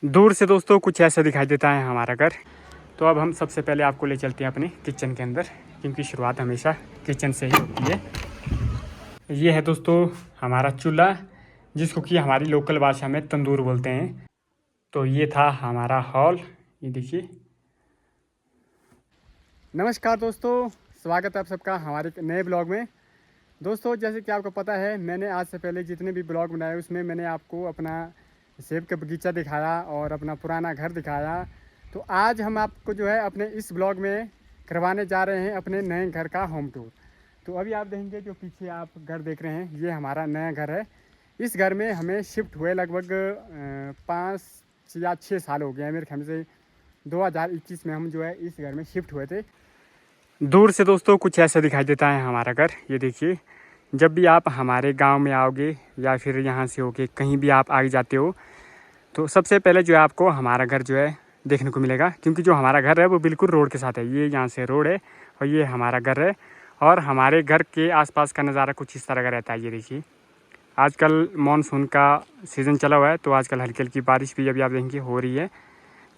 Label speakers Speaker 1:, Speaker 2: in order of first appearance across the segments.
Speaker 1: दूर से दोस्तों कुछ ऐसा दिखाई देता है हमारा घर। तो अब हम सबसे पहले आपको ले चलते हैं अपने किचन के अंदर, क्योंकि शुरुआत हमेशा किचन से ही होती है। ये है दोस्तों हमारा चूल्हा, जिसको कि हमारी लोकल भाषा में तंदूर बोलते हैं। तो ये था हमारा हॉल, ये देखिए। नमस्कार दोस्तों, स्वागत है आप सबका हमारे एक नए ब्लॉग में। दोस्तों जैसे कि आपको पता है, मैंने आज से पहले जितने भी ब्लॉग बनाए उसमें मैंने आपको अपना सेब का बगीचा दिखाया और अपना पुराना घर दिखाया। तो आज हम आपको जो है अपने इस ब्लॉग में करवाने जा रहे हैं अपने नए घर का होम टूर। तो अभी आप देखेंगे जो पीछे आप घर देख रहे हैं, ये हमारा नया घर है। इस घर में हमें शिफ्ट हुए लगभग 5 या 6 साल हो गए हैं। मेरे ख्याल से 2021 में हम जो है इस घर में शिफ्ट हुए थे। दूर से दोस्तों कुछ ऐसा दिखाई देता है हमारा घर, ये देखिए। जब भी आप हमारे गांव में आओगे या फिर यहाँ से होके कहीं भी आप आगे जाते हो, तो सबसे पहले जो है आपको हमारा घर जो है देखने को मिलेगा, क्योंकि जो हमारा घर है वो बिल्कुल रोड के साथ है। ये यहाँ से रोड है और ये हमारा घर है। और हमारे घर के आसपास का नज़ारा कुछ इस तरह का रहता है, ये देखिए। आजकल मानसून का सीज़न चला हुआ है, तो आजकल हल्की हल्की बारिश भी अभी आप देखेंगे हो रही है।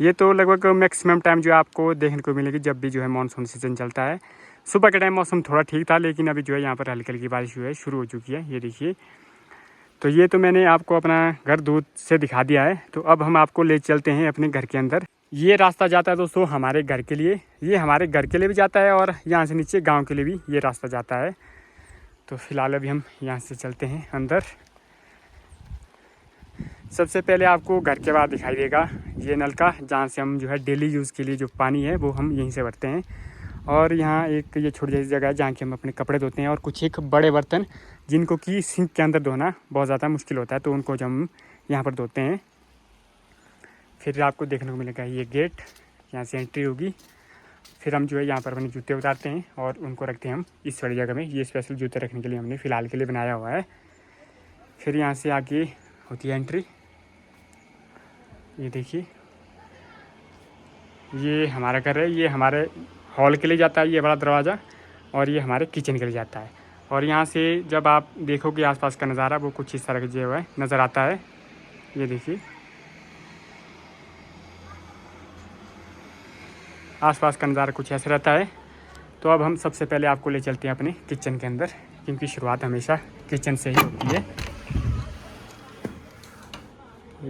Speaker 1: ये तो लगभग मैक्सिमम टाइम जो है आपको देखने को मिलेगी जब भी जो है मानसून सीज़न चलता है। सुबह के टाइम मौसम थोड़ा ठीक था, लेकिन अभी जो है यहाँ पर हल्की हल्की बारिश हुई है, शुरू हो चुकी है, ये देखिए। तो ये तो मैंने आपको अपना घर दूर से दिखा दिया है। तो अब हम आपको ले चलते हैं अपने घर के अंदर। ये रास्ता जाता है दोस्तों हमारे घर के लिए, ये हमारे घर के लिए भी जाता है और यहाँ से नीचे गाँव के लिए भी ये रास्ता जाता है। तो फिलहाल अभी हम यहाँ से चलते हैं अंदर। सबसे पहले आपको घर के बाहर दिखाई देगा ये नलका, जहाँ से हम जो है डेली यूज़ के लिए जो पानी है वो हम यहीं से भरते हैं। और यहाँ एक ये छोटी जैसी जगह है जहाँ के हम अपने कपड़े धोते हैं, और कुछ एक बड़े बर्तन जिनको कि सिंक के अंदर धोना बहुत ज़्यादा मुश्किल होता है, तो उनको जो हम यहाँ पर धोते हैं। फिर आपको देखने को मिलेगा ये गेट, यहाँ से एंट्री होगी। फिर हम जो है यहाँ पर अपने जूते उतारते हैं और उनको रखते हैं हम इस वाली जगह में। ये स्पेशल जूते रखने के लिए हमने फ़िलहाल के लिए बनाया हुआ है। फिर यहाँ से आगे होती है एंट्री, ये देखिए। ये हमारा घर है, ये हमारे हॉल के लिए जाता है ये बड़ा दरवाज़ा, और ये हमारे किचन के लिए जाता है। और यहाँ से जब आप देखोगे आसपास का नज़ारा वो कुछ इस तरह का जो है नज़र आता है, ये देखिए। आसपास का नज़ारा कुछ ऐसा रहता है। तो अब हम सबसे पहले आपको ले चलते हैं अपने किचन के अंदर, क्योंकि शुरुआत हमेशा किचन से ही होती है।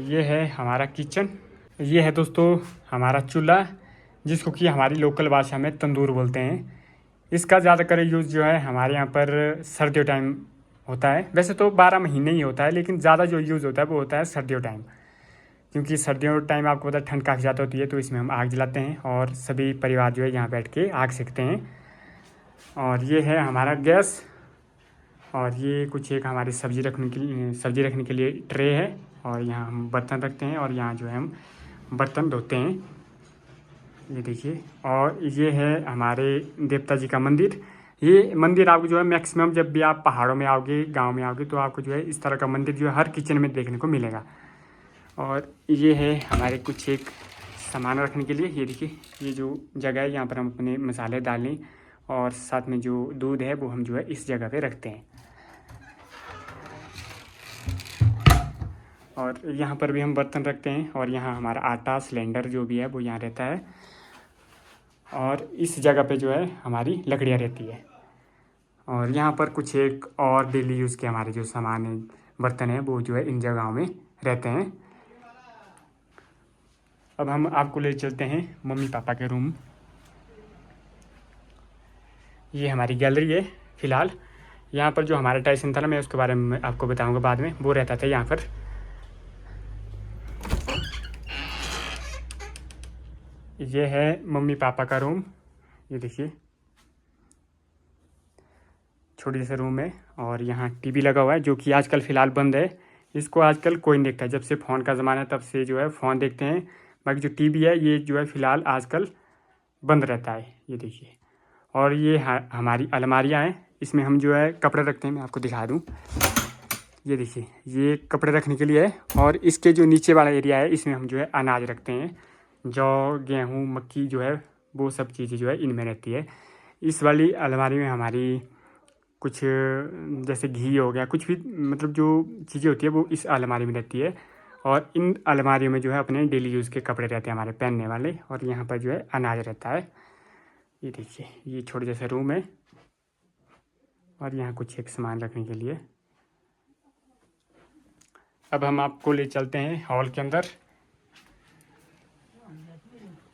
Speaker 1: ये है हमारा किचन। ये है दोस्तों हमारा चूल्हा, जिसको कि हमारी लोकल भाषा में तंदूर बोलते हैं। इसका ज़्यादातर यूज़ जो है हमारे यहाँ पर सर्दियों टाइम होता है। वैसे तो 12 महीने ही होता है, लेकिन ज़्यादा जो यूज़ होता है वो होता है सर्दियों टाइम, क्योंकि सर्दियों टाइम आपको पता है ठंड काफ़ी ज़्यादा होती है। तो इसमें हम आग जलाते हैं और सभी परिवार जो है यहाँ बैठ के आग सेकते हैं। और ये है हमारा गैस, और ये कुछ एक हमारी सब्ज़ी रखने के लिए ट्रे है, और यहाँ हम बर्तन रखते हैं और यहाँ जो है हम बर्तन धोते हैं, ये देखिए। और ये है हमारे देवता जी का मंदिर। ये मंदिर आपको जो है मैक्सिमम जब भी आप पहाड़ों में आओगे, गांव में आओगे, तो आपको जो है इस तरह का मंदिर जो है हर किचन में देखने को मिलेगा। और ये है हमारे कुछ एक सामान रखने के लिए, ये देखिए। ये जो जगह है यहाँ पर हम अपने मसाले डालें, और साथ में जो दूध है वो हम जो है इस जगह पे रखते हैं। और यहाँ पर भी हम बर्तन रखते हैं, और यहाँ हमारा आटा सिलेंडर जो भी है वो यहाँ रहता है। और इस जगह पे जो है हमारी लकड़ियाँ रहती है। और यहाँ पर कुछ एक और डेली यूज़ के हमारे जो सामान है, बर्तन है, वो जो है इन जगहों में रहते हैं। अब हम आपको ले चलते हैं मम्मी पापा के रूम। ये हमारी गैलरी है फ़िलहाल। यहाँ पर जो हमारा टाइसन था ना, मैं उसके बारे में आपको बताऊँगा बाद में, वो रहता था यहाँ पर। ये है मम्मी पापा का रूम, ये देखिए। छोटी सा रूम है, और यहाँ टीवी लगा हुआ है जो कि आजकल फ़िलहाल बंद है। इसको आजकल कोई नहीं देखता है, जब से फ़ोन का ज़माना है तब से जो है फ़ोन देखते हैं। बाकी जो टीवी है ये जो है फ़िलहाल आजकल बंद रहता है, ये देखिए। और ये हमारी अलमारियाँ हैं, इसमें हम जो है कपड़े रखते हैं। मैं आपको दिखा दूँ, ये देखिए। ये कपड़े रखने के लिए है, और इसके जो नीचे वाला एरिया है इसमें हम जो है अनाज रखते हैं। जौ, गेहूँ, मक्की जो है वो सब चीज़ें जो है इनमें रहती है। इस वाली अलमारी में हमारी कुछ जैसे घी हो गया, कुछ भी मतलब जो चीज़ें होती है वो इस अलमारी में रहती है। और इन अलमारियों में जो है अपने डेली यूज़ के कपड़े रहते हैं हमारे पहनने वाले, और यहाँ पर जो है अनाज रहता है। ये देखिए, ये छोटे जैसा रूम है और यहाँ कुछ एक सामान रखने के लिए। अब हम आपको ले चलते हैं हॉल के अंदर।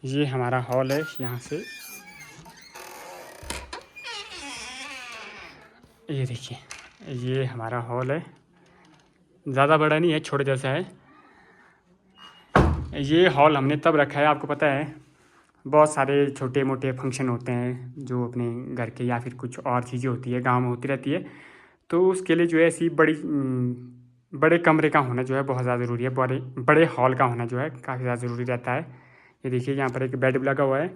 Speaker 1: ये हमारा हॉल है। यहाँ से ये देखिए, ये हमारा हॉल है। ज़्यादा बड़ा नहीं है, छोटे जैसा है। ये हॉल हमने तब रखा है, आपको पता है बहुत सारे छोटे मोटे फंक्शन होते हैं जो अपने घर के या फिर कुछ और चीज़ें होती है गांव में होती रहती है, तो उसके लिए जो है ऐसी बड़े कमरे का होना जो है बहुत ज़्यादा ज़रूरी है। बड़े हॉल का होना जो है काफ़ी ज़्यादा ज़रूरी रहता है। ये देखिए, यहाँ पर एक बेड भी लगा हुआ है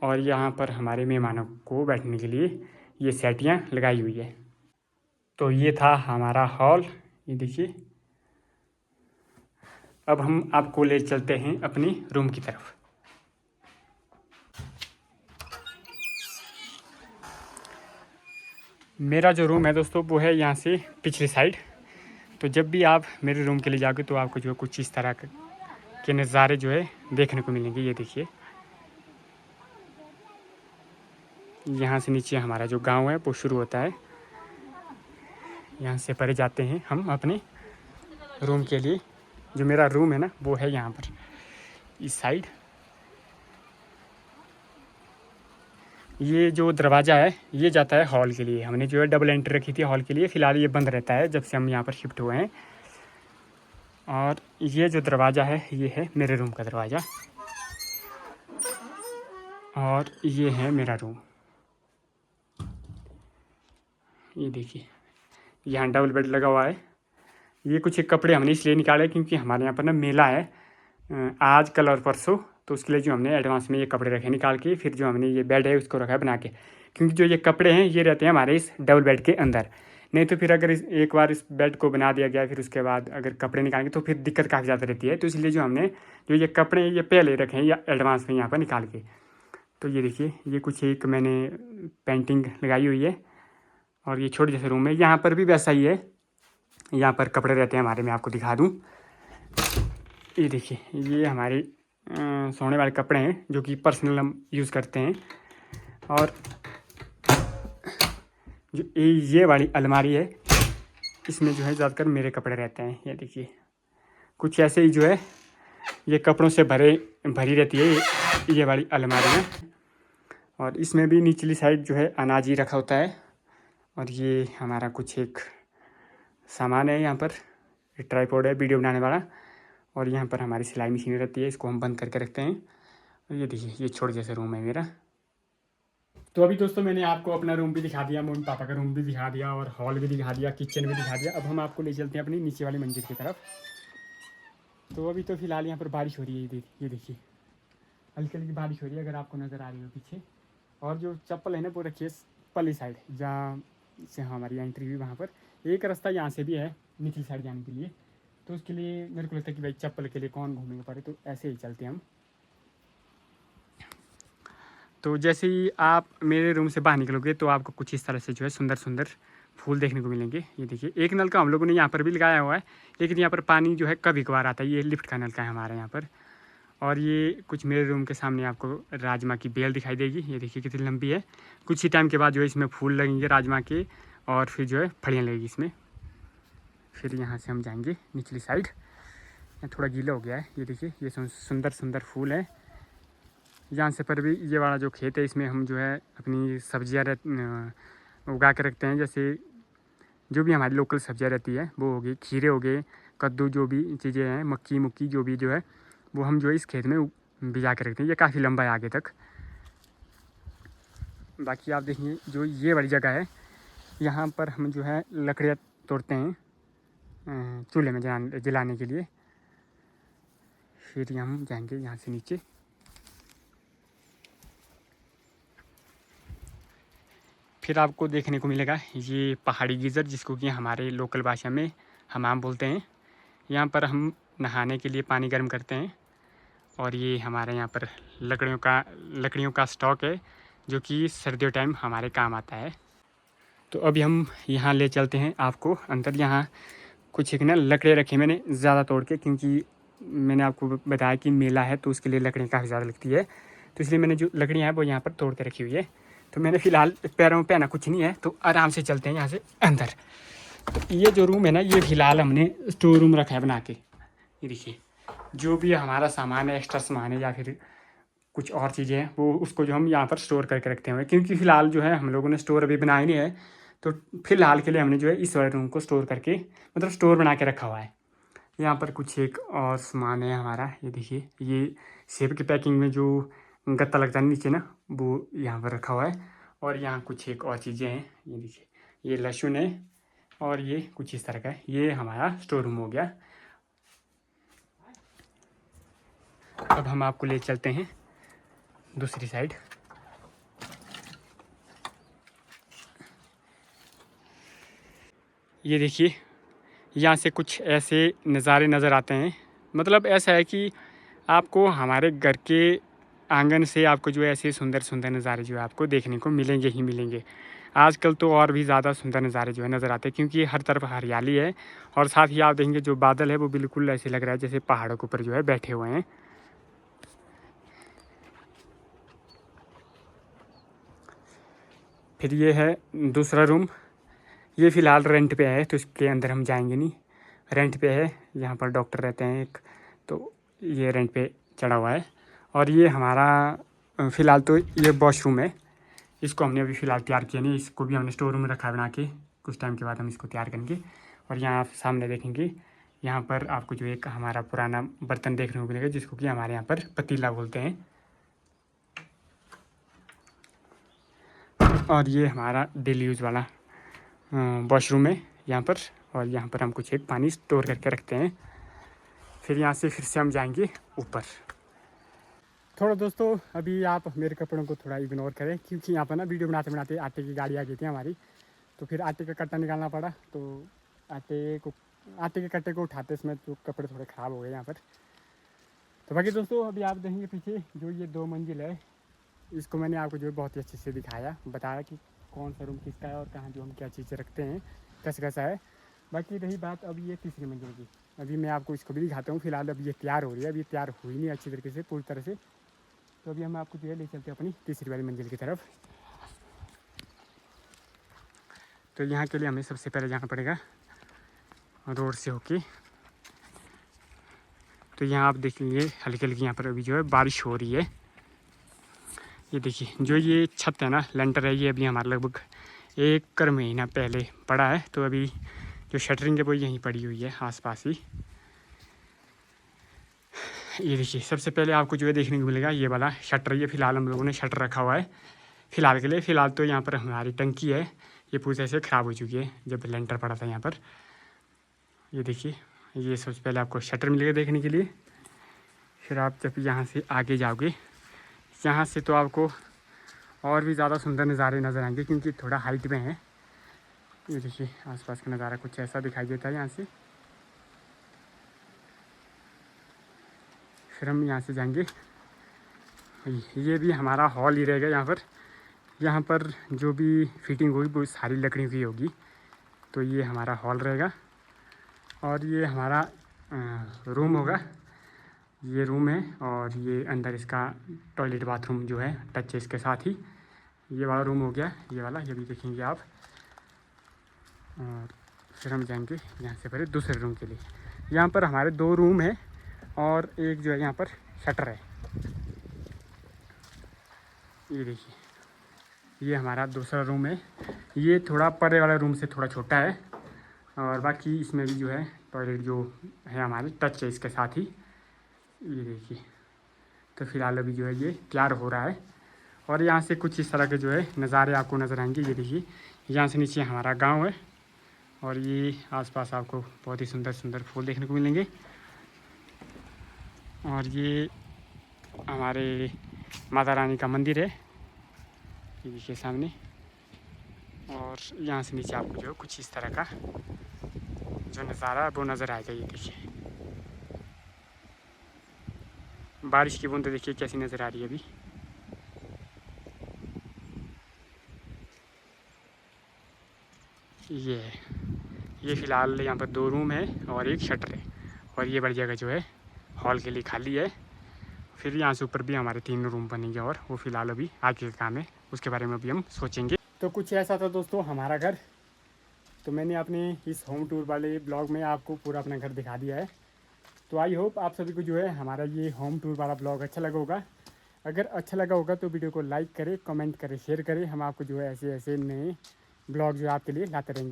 Speaker 1: और यहाँ पर हमारे मेहमानों को बैठने के लिए ये सेटियाँ लगाई हुई है। तो ये था हमारा हॉल। ये देखिए, अब हम आपको ले चलते हैं अपनी रूम की तरफ। मेरा जो रूम है दोस्तों वो है यहाँ से पिछली साइड। तो जब भी आप मेरे रूम के लिए जाओगे तो आपको जो है कुछ इस तरह के नज़ारे जो है देखने को मिलेंगे। ये देखिए, यहाँ से नीचे हमारा जो गांव है वो शुरू होता है। यहाँ से परे जाते हैं हम अपने रूम के लिए। जो मेरा रूम है ना वो है यहाँ पर इस साइड। ये जो दरवाज़ा है ये जाता है हॉल के लिए। हमने जो है डबल एंट्री रखी थी हॉल के लिए, फ़िलहाल ये बंद रहता है जब से हम यहाँ पर शिफ्ट हुए हैं। और ये जो दरवाज़ा है ये है मेरे रूम का दरवाज़ा, और ये है मेरा रूम। ये देखिए, यहाँ डबल बेड लगा हुआ है। ये कुछ एक कपड़े हमने इसलिए निकाले क्योंकि हमारे यहाँ पर ना मेला है आज कल और परसों, तो उसके लिए जो हमने एडवांस में ये कपड़े रखे निकाल के, फिर जो हमने ये बेड है उसको रखा है बना के। क्योंकि जो ये कपड़े हैं ये रहते हैं हमारे इस डबल बेड के अंदर, नहीं तो फिर अगर एक बार इस बेड को बना दिया गया फिर उसके बाद अगर कपड़े निकालेंगे तो फिर दिक्कत काफ़ी ज़्यादा रहती है। तो इसलिए जो हमने जो ये कपड़े हैं ये पहले रखे हैं या एडवांस में यहाँ पर निकाल के। तो ये देखिए, ये कुछ एक मैंने पेंटिंग लगाई हुई है और ये छोटे जैसे रूम है। यहाँ पर भी वैसा ही है, यहाँ पर कपड़े रहते हैं हमारे। मैं आपको दिखा दूँ, ये देखिए, ये हमारे सोने वाले कपड़े हैं जो कि पर्सनल हम यूज़ करते हैं। और जो ये वाली अलमारी है इसमें जो है ज़्यादातर मेरे कपड़े रहते हैं। ये देखिए, कुछ ऐसे ही जो है ये कपड़ों से भरी रहती है ये वाली अलमारी में। और इसमें भी निचली साइड जो है अनाज ही रखा होता है। और ये हमारा कुछ एक सामान है, यहाँ पर ट्राइपॉड है वीडियो बनाने वाला। और यहाँ पर हमारी सिलाई मशीन रहती है, इसको हम बंद करके रखते हैं। और ये देखिए, ये छोटे जैसे रूम है मेरा। तो अभी दोस्तों मैंने आपको अपना रूम भी दिखा दिया, मम्मी पापा का रूम भी दिखा दिया और हॉल भी दिखा दिया, किचन भी दिखा दिया। अब हम आपको ले चलते हैं अपनी नीचे वाली मंजिल की तरफ। तो अभी तो फ़िलहाल यहाँ पर बारिश हो रही है। ये देखिए, हल्की हल्की बारिश हो रही है अगर आपको नज़र आ रही हो पीछे। और जो चप्पल है ना वो रखिए पल्ली साइड, जहाँ से हमारी एंट्री हुई वहाँ पर। एक रास्ता यहाँ से भी है निचली साइड जाने के लिए, तो उसके लिए मेरे को लगता है कि भाई चप्पल के लिए कौन घूमेंगे पड़े, तो ऐसे ही चलते हैं हम। तो जैसे ही आप मेरे रूम से बाहर निकलोगे तो आपको कुछ इस तरह से जो है सुंदर सुंदर फूल देखने को मिलेंगे। ये देखिए, एक नलका हम लोगों ने यहाँ पर भी लगाया हुआ है, लेकिन यहाँ पर पानी जो है कभी कभार आता है। ये लिफ्ट का नलका है हमारे यहाँ पर। और ये कुछ मेरे रूम के सामने आपको राजमा की बेल दिखाई देगी। ये देखिए कितनी लंबी है। कुछ ही टाइम के बाद जो है इसमें फूल लगेंगे राजमा के, और फिर जो है फलियाँ लगेगी इसमें। फिर यहाँ से हम जाएंगे निचली साइड। यहाँ थोड़ा गीला हो गया है। ये देखिए, ये सुंदर सुंदर फूल है। यहाँ से पर भी ये वाला जो खेत है इसमें हम जो है अपनी सब्जियाँ उगा के रखते हैं। जैसे जो भी हमारी लोकल सब्जियाँ रहती है वो हो गई, खीरे हो गए, कद्दू, जो भी चीज़ें हैं, मक्की मुक्की जो भी जो है वो हम जो है इस खेत में भिजा के रखते हैं। ये काफ़ी लंबा है आगे तक। बाकी आप देखिए, जो ये वाली जगह है यहाँ पर हम जो है लकड़ियाँ तोड़ते हैं चूल्हे में जलाने के लिए। फिर हम जाएंगे यहाँ से नीचे। फिर आपको देखने को मिलेगा ये पहाड़ी गीज़र, जिसको कि हमारे लोकल भाषा में हमाम बोलते हैं। यहाँ पर हम नहाने के लिए पानी गर्म करते हैं। और ये हमारे यहाँ पर लकड़ियों का स्टॉक है जो कि सर्दियों टाइम हमारे काम आता है। तो अभी हम यहाँ ले चलते हैं आपको अंदर। यहाँ कुछ एक ना लकड़े रखे मैंने ज़्यादा तोड़ के, क्योंकि मैंने आपको बताया कि मेला है तो उसके लिए लकड़ियाँ काफ़ी ज़्यादा लगती है, तो इसलिए मैंने जो लकड़ियाँ हैं वो यहाँ पर तोड़ के रखी हुई है। तो मैंने फ़िलहाल पैरों में पहना कुछ नहीं है, तो आराम से चलते हैं यहाँ से अंदर। तो ये जो रूम है ना, ये फ़िलहाल हमने स्टोर रूम रखा है बना के। ये देखिए, जो भी हमारा सामान है, एक्स्ट्रा सामान है या फिर कुछ और चीज़ें हैं, वो उसको जो हम यहाँ पर स्टोर करके रखते हैं, क्योंकि फ़िलहाल जो है हम लोगों ने स्टोर अभी बनाया नहीं है, तो फ़िलहाल के लिए हमने जो है इस वाले रूम को स्टोर करके, मतलब स्टोर बना के रखा हुआ है। यहाँ पर कुछ एक और सामान है हमारा, ये देखिए, ये सेब की पैकिंग में जो गत्ता लगता है नीचे ना, वो यहाँ पर रखा हुआ है। और यहाँ कुछ एक और चीज़ें हैं, ये देखिए, ये लहसुन है और ये कुछ इस तरह का है। ये हमारा स्टोर रूम हो गया। अब हम आपको ले चलते हैं दूसरी साइड। ये देखिए, यहाँ से कुछ ऐसे नज़ारे नज़र आते हैं। मतलब ऐसा है कि आपको हमारे घर के आंगन से आपको जो है ऐसे सुंदर सुंदर नज़ारे जो है आपको देखने को मिलेंगे ही मिलेंगे। आजकल तो और भी ज़्यादा सुंदर नज़ारे जो है नज़र आते हैं, क्योंकि हर तरफ हरियाली है। और साथ ही आप देखेंगे जो बादल है वो बिल्कुल ऐसे लग रहा है जैसे पहाड़ों के ऊपर जो है बैठे हुए हैं। फिर ये है दूसरा रूम। ये फ़िलहाल रेंट पे है, तो इसके अंदर हम जाएंगे नहीं। रेंट पे है, यहाँ पर डॉक्टर रहते हैं एक, तो ये रेंट पे चढ़ा हुआ है। और ये हमारा फ़िलहाल तो ये वॉशरूम है। इसको हमने अभी फ़िलहाल तैयार किया नहीं, इसको भी हमने स्टोर रूम में रखा है बना के। कुछ टाइम के बाद हम इसको तैयार करेंगे। और यहाँ आप सामने देखेंगे, यहाँ पर आपको जो एक हमारा पुराना बर्तन देखने को मिलेगा, जिसको कि हमारे यहाँ पर पतीला बोलते हैं। और ये हमारा डेली यूज़ वाला वॉशरूम है यहाँ पर। और यहाँ पर हम कुछ एक पानी स्टोर करके रखते हैं। फिर यहाँ से फिर से हम जाएंगे ऊपर। थोड़ा दोस्तों, अभी आप मेरे कपड़ों को थोड़ा इग्नोर करें, क्योंकि यहाँ पर ना वीडियो बनाते बनाते आटे की गाड़ी आ गई थी हमारी, तो फिर आटे का कट्टा निकालना पड़ा। तो आटे के कट्टे को उठाते समय तो कपड़े थोड़े ख़राब हो गए यहाँ पर। तो बाकी दोस्तों, अभी आप देखेंगे पीछे जो ये 2 मंजिल है, इसको मैंने आपको जो है बहुत ही अच्छे से दिखाया, बताया कि कौन सा रूम किसका है और कहाँ जो हम क्या चीज़ें रखते हैं, कैसे कैसा है। बाकी रही बात अब ये तीसरी मंजिल की, अभी मैं आपको इसको भी दिखाता हूँ। फिलहाल अब ये तैयार हो रही है, अभी तैयार हुई नहीं अच्छी तरीके से, पूरी तरह से। तो अभी हम आपको जो है ले चलते हैं अपनी तीसरी वाली मंजिल की तरफ। तो यहाँ के लिए हमें सबसे पहले जाना पड़ेगा रोड से होके। तो यहाँ आप देखेंगे हल्की हल्की यहाँ पर अभी जो है बारिश हो रही है। ये देखिए, जो ये छत है ना, लेंटर है, ये अभी हमारा लगभग 1 महीना पहले पड़ा है। तो अभी जो शटरिंग है वो यहीं पड़ी हुई है आसपास ही। ये देखिए, सबसे पहले आपको जो है देखने को मिलेगा ये वाला शटर। ये फ़िलहाल हम लोगों ने शटर रखा हुआ है फ़िलहाल के लिए। फ़िलहाल तो यहाँ पर हमारी टंकी है, ये पूरी तरह से ख़राब हो चुकी है जब लेंटर पड़ा था यहाँ पर। ये देखिए, ये सबसे पहले आपको शटर मिलेगा देखने के लिए। फिर आप जब यहाँ से आगे जाओगे, यहाँ से तो आपको और भी ज़्यादा सुंदर नज़ारे नज़र आएंगे, क्योंकि थोड़ा हाइट में है। ये देखिए, आसपास का नज़ारा कुछ ऐसा दिखाई देता है यहाँ से। फिर हम यहाँ से जाएंगे, ये भी हमारा हॉल ही रहेगा यहाँ पर। यहाँ पर जो भी फिटिंग होगी वो सारी लकड़ी की होगी। तो ये हमारा हॉल रहेगा और ये हमारा रूम होगा। ये रूम है और ये अंदर इसका टॉयलेट बाथरूम जो है टच है इसके साथ ही। ये वाला रूम हो गया, ये वाला, ये भी देखेंगे आप। और फिर हम जाएंगे यहाँ से पहले दूसरे रूम के लिए। यहाँ पर हमारे 2 रूम है और एक जो है यहाँ पर शटर है। ये देखिए, ये हमारा दूसरा रूम है। ये थोड़ा परे वाला रूम से थोड़ा छोटा है और बाकी इसमें भी जो है टॉयलेट जो है हमारे टच है इसके साथ ही। ये देखिए, तो फिलहाल अभी जो है ये तैयार हो रहा है। और यहाँ से कुछ इस तरह के जो है नज़ारे आपको नज़र आएंगे। ये देखिए, यहाँ से नीचे हमारा गांव है और ये आसपास आपको बहुत ही सुंदर सुंदर फूल देखने को मिलेंगे। और ये हमारे माता रानी का मंदिर है, ये देखिए सामने। और यहाँ से नीचे आपको जो कुछ इस तरह का जो नज़ारा है वो नज़र आएगा। ये देखिए, बारिश की बूंदें देखिए कैसी नज़र आ रही है अभी। ये फ़िलहाल यहाँ पर 2 रूम है और एक शटर है, और ये बड़ी जगह जो है हॉल के लिए खाली है। फिर यहाँ से ऊपर भी हमारे 3 रूम बनेंगे, और वो फ़िलहाल अभी आगे का काम है, उसके बारे में अभी हम सोचेंगे। तो कुछ ऐसा था दोस्तों हमारा घर। तो मैंने अपने इस होम टूर वाले ब्लॉग में आपको पूरा अपना घर दिखा दिया है। तो आई होप आप सभी को जो है हमारा ये होम टूर वाला ब्लॉग अच्छा लगा होगा। अगर अच्छा लगा होगा तो वीडियो को लाइक करें, कमेंट करें, शेयर करें। हम आपको जो है ऐसे ऐसे नए ब्लॉग जो आपके लिए लाते रहेंगे।